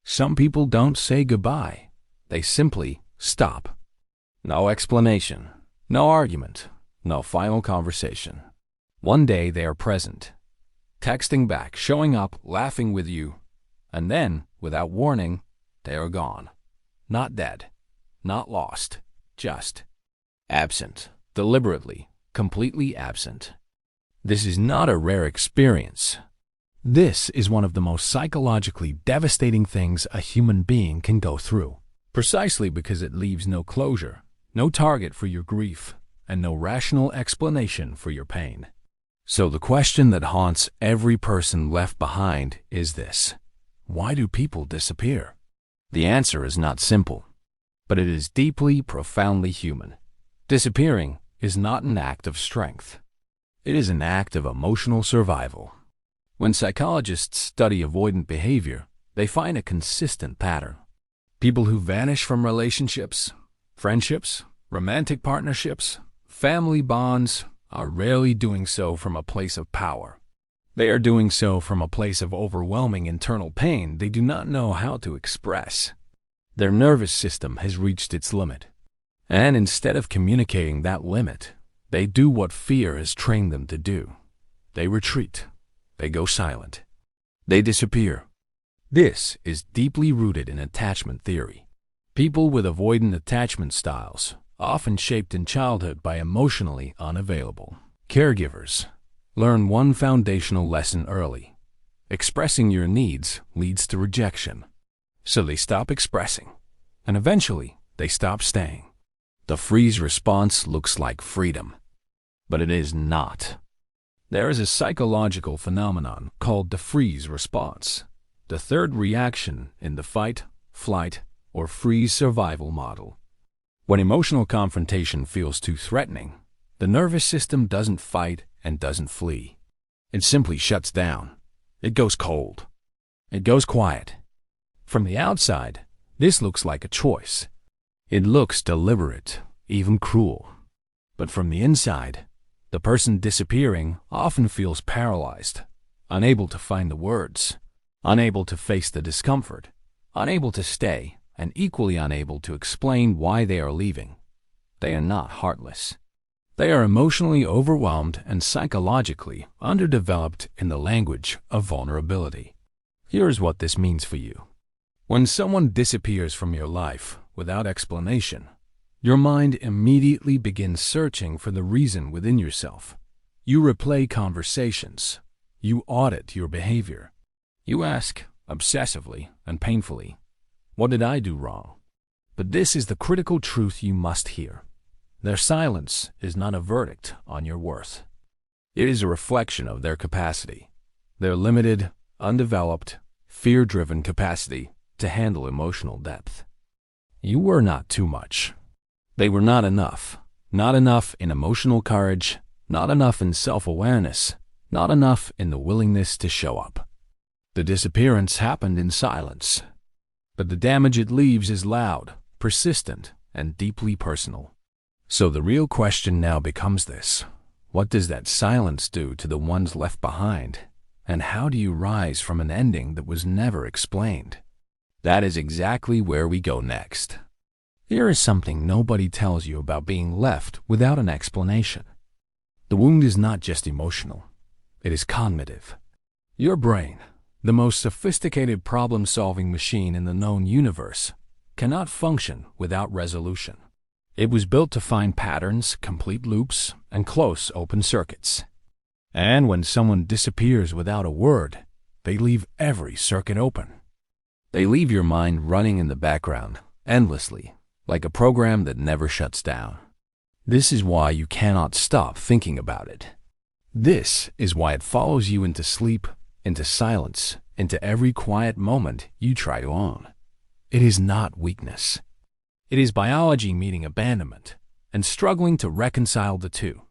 Some people don't say goodbye. They simply stop. No explanation, no argument, no final conversation. One day they are present, texting back, showing up, laughing with you, and then, without warning, they are gone. Not dead, not lost, just absent, deliberately, completely absent. This is not a rare experience. This is one of the most psychologically devastating things a human being can go through, precisely because it leaves no closure, no target for your grief, and no rational explanation for your pain. So the question that haunts every person left behind is this: why do people disappear? The answer is not simple, but it is deeply, profoundly human. Disappearing is not an act of strength. It is an act of emotional survival. When psychologists study avoidant behavior, they find a consistent pattern. People who vanish from relationships, friendships, romantic partnerships, family bonds are rarely doing so from a place of power. They are doing so from a place of overwhelming internal pain they do not know how to express. Their nervous system has reached its limit, and instead of communicating that limit, they do what fear has trained them to do. They retreat. They go silent. They disappear. This is deeply rooted in attachment theory. People with avoidant attachment styles, often shaped in childhood by emotionally unavailable caregivers, learn one foundational lesson early. Expressing your needs leads to rejection. So they stop expressing, and eventually they stop staying. The freeze response looks like freedom, but it is not. There is a psychological phenomenon called the freeze response, the third reaction in the fight, flight, or freeze survival model. When emotional confrontation feels too threatening, the nervous system doesn't fight and doesn't flee. It simply shuts down. It goes cold. It goes quiet. From the outside, this looks like a choice. It looks deliberate, even cruel. But from the inside, the person disappearing often feels paralyzed, unable to find the words, unable to face the discomfort, unable to stay, and equally unable to explain why they are leaving. They are not heartless. They are emotionally overwhelmed and psychologically underdeveloped in the language of vulnerability. Here is what this means for you. When someone disappears from your life without explanation, your mind immediately begins searching for the reason within yourself. You replay conversations. You audit your behavior. You ask, obsessively and painfully, what did I do wrong? But this is the critical truth you must hear. Their silence is not a verdict on your worth. It is a reflection of their capacity, their limited, undeveloped, fear-driven capacity to handle emotional depth. You were not too much. They were not enough in emotional courage, not enough in self-awareness, not enough in the willingness to show up. The disappearance happened in silence, but the damage it leaves is loud, persistent, and deeply personal. So the real question now becomes this: what does that silence do to the ones left behind? And how do you rise from an ending that was never explained? That is exactly where we go next. Here is something nobody tells you about being left without an explanation. The wound is not just emotional, it is cognitive. Your brain, the most sophisticated problem-solving machine in the known universe, cannot function without resolution. It was built to find patterns, complete loops, and close open circuits. And when someone disappears without a word, they leave every circuit open. They leave your mind running in the background, endlessly, like a program that never shuts down. This is why you cannot stop thinking about it. This is why it follows you into sleep, into silence, into every quiet moment you try to own. It is not weakness. It is biology meeting abandonment and struggling to reconcile the two.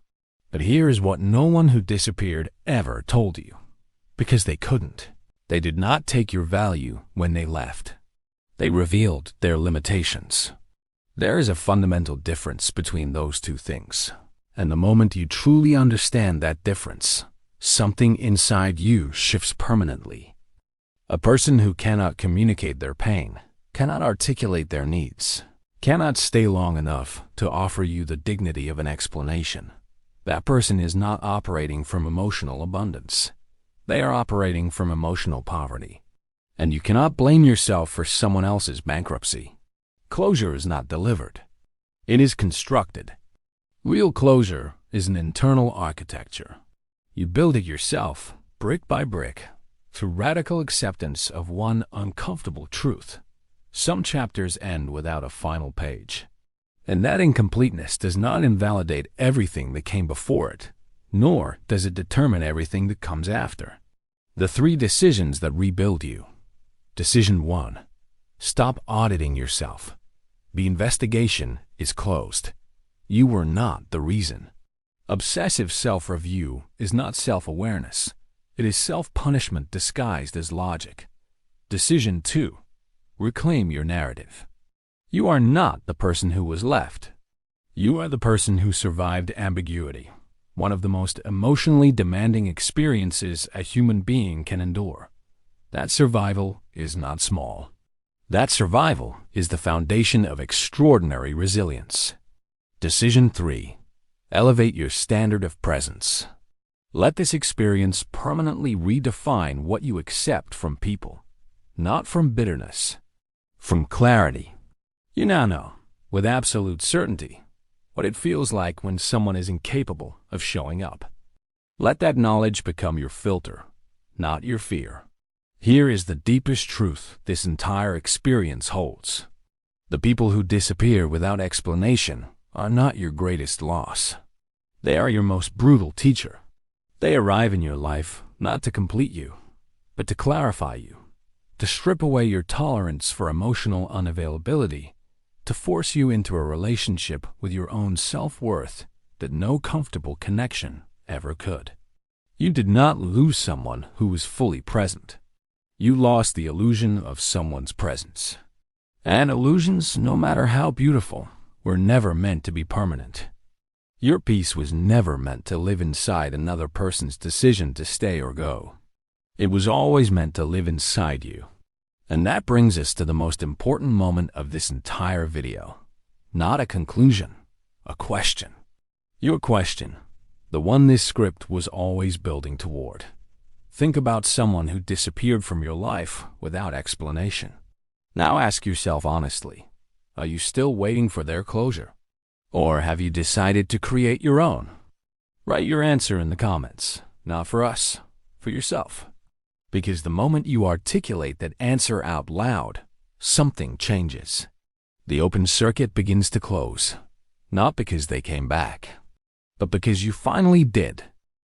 But here is what no one who disappeared ever told you, because they couldn't. They did not take your value when they left. They revealed their limitations. There is a fundamental difference between those two things, and the moment you truly understand that difference, something inside you shifts permanently. A person who cannot communicate their pain, cannot articulate their needs, cannot stay long enough to offer you the dignity of an explanation. That person is not operating from emotional abundance. They are operating from emotional poverty. And you cannot blame yourself for someone else's bankruptcy. Closure is not delivered. It is constructed. Real closure is an internal architecture. You build it yourself, brick by brick, through radical acceptance of one uncomfortable truth. Some chapters end without a final page. And that incompleteness does not invalidate everything that came before it, nor does it determine everything that comes after. The 3 decisions that rebuild you. Decision 1. Stop auditing yourself. The investigation is closed. You were not the reason. Obsessive self-review is not self-awareness. It is self-punishment disguised as logic. Decision 2. Reclaim your narrative. You are not the person who was left. You are the person who survived ambiguity, one of the most emotionally demanding experiences a human being can endure. That survival is not small. That survival is the foundation of extraordinary resilience. Decision 3. Elevate your standard of presence. Let this experience permanently redefine what you accept from people, not from bitterness, from clarity. You now know, with absolute certainty, what it feels like when someone is incapable of showing up. Let that knowledge become your filter, not your fear. Here is the deepest truth this entire experience holds. The people who disappear without explanation are not your greatest loss. They are your most brutal teacher. They arrive in your life not to complete you, but to clarify you, to strip away your tolerance for emotional unavailability, to force you into a relationship with your own self-worth that no comfortable connection ever could. You did not lose someone who was fully present. You lost the illusion of someone's presence. And illusions, no matter how beautiful, were never meant to be permanent. Your peace was never meant to live inside another person's decision to stay or go. It was always meant to live inside you. And that brings us to the most important moment of this entire video. Not a conclusion, a question. Your question, the one this script was always building toward. Think about someone who disappeared from your life without explanation. Now ask yourself honestly, are you still waiting for their closure? Or have you decided to create your own? Write your answer in the comments, not for us, for yourself. Because the moment you articulate that answer out loud, something changes. The open circuit begins to close, not because they came back, but because you finally did.